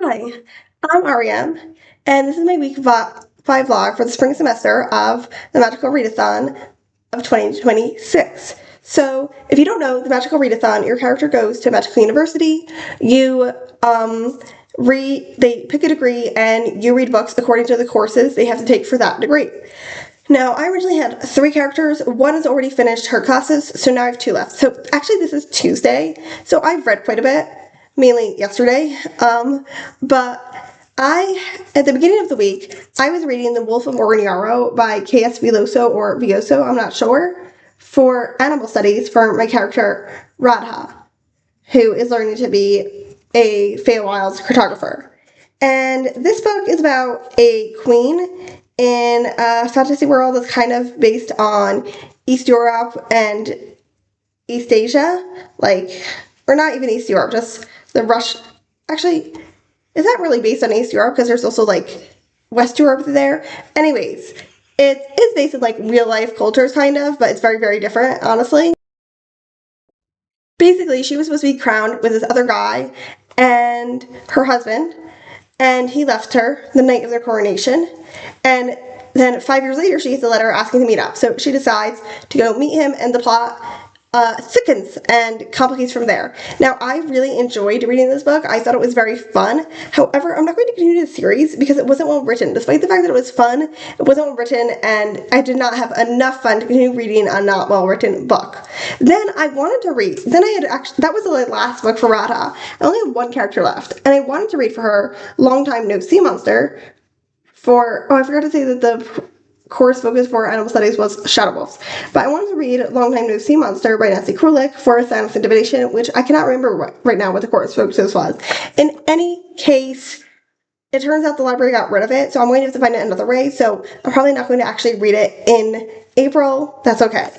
Hi, I'm Ariam, and this is my week 5 vlog for the spring semester of the Magical Readathon of 2026. So, if you don't know, the Magical Readathon, your character goes to Magical University, you they pick a degree, and you read books according to the courses they have to take for that degree. Now, I originally had 3 characters. One has already finished her classes, so now I have 2 left. So actually, this is Tuesday, so I've read quite a bit, mainly yesterday. But at the beginning of the week, I was reading The Wolf of Oriniaro by K.S. Veloso or Vioso, I'm not sure, for animal studies for my character Radha, who is learning to be a Feywild's cartographer. And this book is about a queen in a fantasy world that's kind of based on East Europe and East Asia, or not even East Europe, just the Rush. Actually, is that really based on East Europe? Because there's also West Europe there. Anyways, it is based on real life cultures, kind of, but it's very, very different, honestly. Basically, she was supposed to be crowned with this other guy and her husband, and he left her the night of their coronation. And then 5 years later, she gets a letter asking to meet up. So she decides to go meet him, and the plot thickens and complicates from there. Now, I really enjoyed reading this book. I thought it was very fun. However, I'm not going to continue the series because it wasn't well written. Despite the fact that it was fun, it wasn't well written, and I did not have enough fun to continue reading a not well written book. Then I wanted to read. Then I had actually, that was the last book for Radha. I only had 1 character left, and I wanted to read for her Long Time No Sea Monster I forgot to say that the course focus for animal studies was Shadow Wolves. But I wanted to read Long Time No Sea Monster by Nancy Krulik for Science and Divination, which I cannot remember right now what the course focus was. In any case, it turns out the library got rid of it, so I'm going to have to find it another way. So I'm probably not going to actually read it in April. That's okay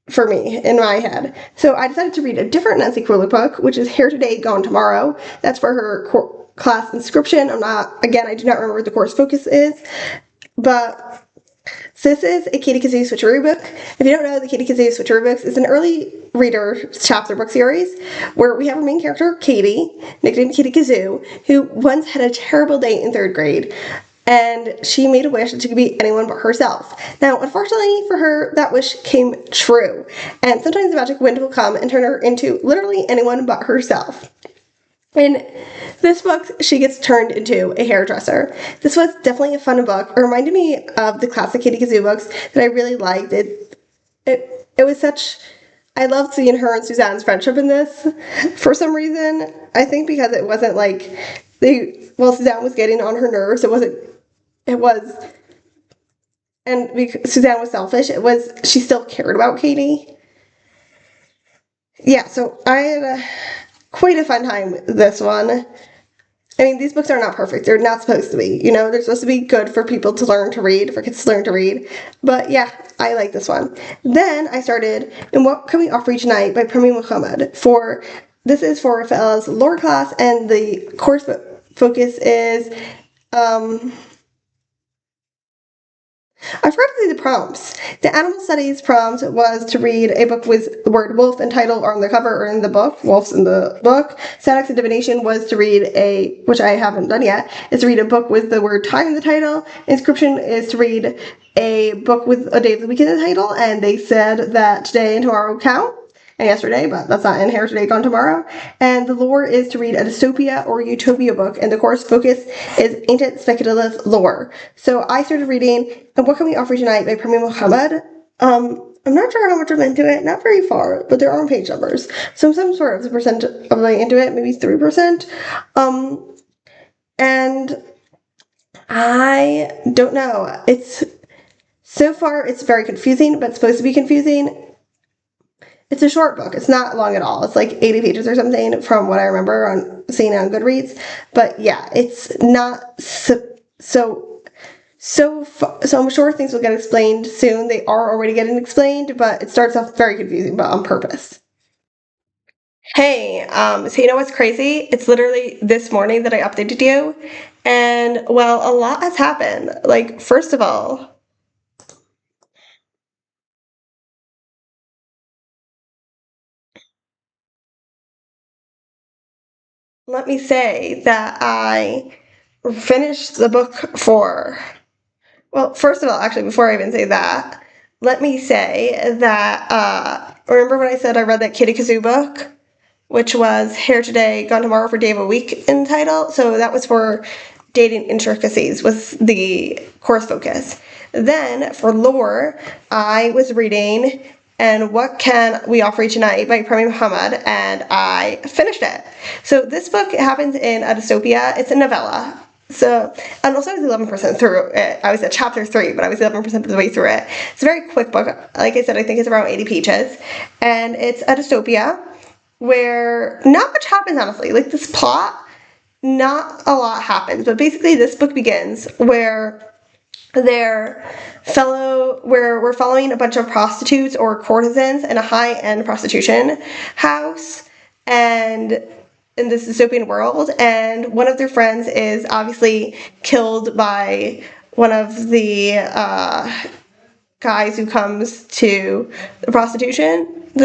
for me in my head. So I decided to read a different Nancy Krulik book, which is Here Today, Gone Tomorrow. That's for her class inscription. I do not remember what the course focus is, but so this is a Katie Kazoo Switcheroo book. If you don't know, the Katie Kazoo Switcheroo books is an early reader chapter book series where we have our main character, Katie, nicknamed Katie Kazoo, who once had a terrible day in 3rd grade. And she made a wish that she could be anyone but herself. Now, unfortunately for her, that wish came true. And sometimes the magic wind will come and turn her into literally anyone but herself. In this book, she gets turned into a hairdresser. This was definitely a fun book. It reminded me of the classic Katie Kazoo books that I really liked. It was such... I loved seeing her and Suzanne's friendship in this for some reason. I think because it wasn't Suzanne was getting on her nerves. And because Suzanne was selfish, she still cared about Katie. Yeah, so I had quite a fun time with this one. I mean, these books are not perfect. They're not supposed to be. They're supposed to be good for people to learn to read, for kids to learn to read. But yeah, I like this one. Then I started And What Can We Offer You Tonight by Premi Muhammad. This is for Fella's lore class, and the course focus is I forgot to say the prompts. The animal studies prompt was to read a book with the word wolf and title on the cover or in the book. Wolf's in the book. Syntax and divination was to read which I haven't done yet, is to read a book with the word time in the title. Inscription is to read a book with a day of the week in the title, and they said that today and tomorrow count. And yesterday, but that's not in Here Today, Gone Tomorrow. And the lore is to read a dystopia or utopia book, and the course focus is ancient speculative lore. So I started reading And What Can We Offer You Tonight by Premi Muhammad. I'm not sure how much I'm into it, not very far, but there are page numbers. So I'm some sort of the percent of into it, maybe 3%. And I don't know. So far it's very confusing, but it's supposed to be confusing. It's a short book. It's not long at all. It's 80 pages or something from what I remember on seeing it on Goodreads. But yeah, it's not so I'm sure things will get explained soon. They are already getting explained, but it starts off very confusing, but on purpose. Hey, so you know what's crazy? It's literally this morning that I updated you, and well, a lot has happened. First of all, let me say that I finished the book for, well, first of all, actually, before I even say that, let me say that, remember when I said I read that Kitty Kazoo book? Which was Here Today, Gone Tomorrow for Day of a Week in title. So that was for dating intricacies, was the course focus. Then for lore, I was reading And What Can We Offer You Tonight by Premi Muhammad, and I finished it. So this book happens in a dystopia. It's a novella. So, and also I was 11% through it. I was at chapter 3, but I was 11% of the way through it. It's a very quick book. Like I said, I think it's around 80 pages. And it's a dystopia where not much happens, honestly. Like, this plot, not a lot happens. But basically, this book begins where where we're following a bunch of prostitutes or courtesans in a high-end prostitution house, and in this dystopian world, and one of their friends is obviously killed by one of the guys who comes to the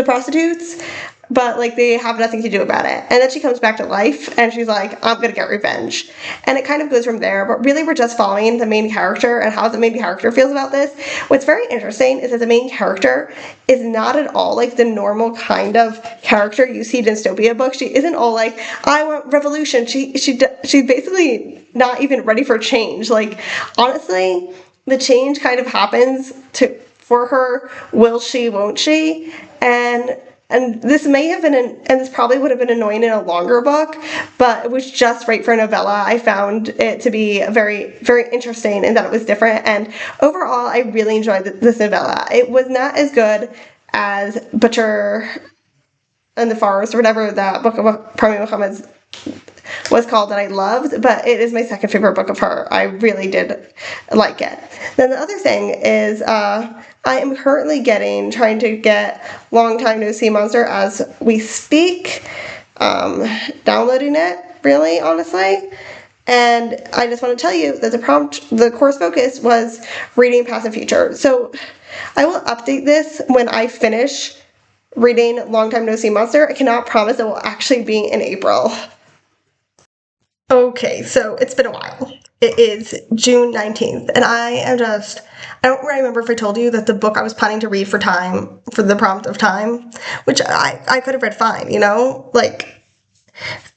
prostitutes, but like they have nothing to do about it. And then she comes back to life and she's like, I'm gonna get revenge. And it kind of goes from there, but really we're just following the main character and how the main character feels about this. What's very interesting is that the main character is not at all like the normal kind of character you see in dystopia books. She isn't all like, I want revolution. She's basically not even ready for change. Like, honestly, the change kind of happens for her, will she, won't she? And this may have been and this probably would have been annoying in a longer book, but it was just right for a novella. I found it to be very, very interesting in that it was different, and overall I really enjoyed this novella. It was not as good as Butcher and the Forest, or whatever that book of Premi Muhammad's was called, that I loved, but it is my second favorite book of her. I really did like it. Then the other thing is I am currently trying to get Long Time No See Monster as we speak, downloading it, really, honestly. And I just want to tell you that the course focus was reading past and future. So I will update this when I finish reading Long Time No See Monster. I cannot promise it will actually be in April. Okay, so it's been a while. It is June 19th, and I don't remember if I told you that the book I was planning to read for the prompt of time, which I could have read fine, like,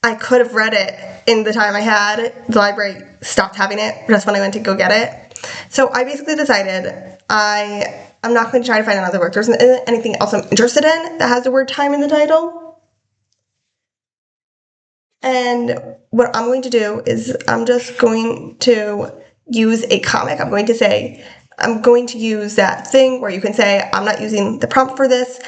I could have read it in the time I had. The library stopped having it just when I went to go get it. So I basically decided I'm not going to try to find another book. There isn't anything else I'm interested in that has the word time in the title. And what I'm going to do is I'm just going to use a comic. I'm going to use that thing where you can say, I'm not using the prompt for this.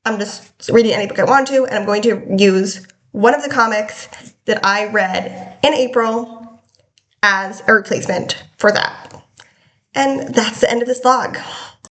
I'm just reading any book I want to, and I'm going to use one of the comics that I read in April as a replacement for that. And that's the end of this vlog.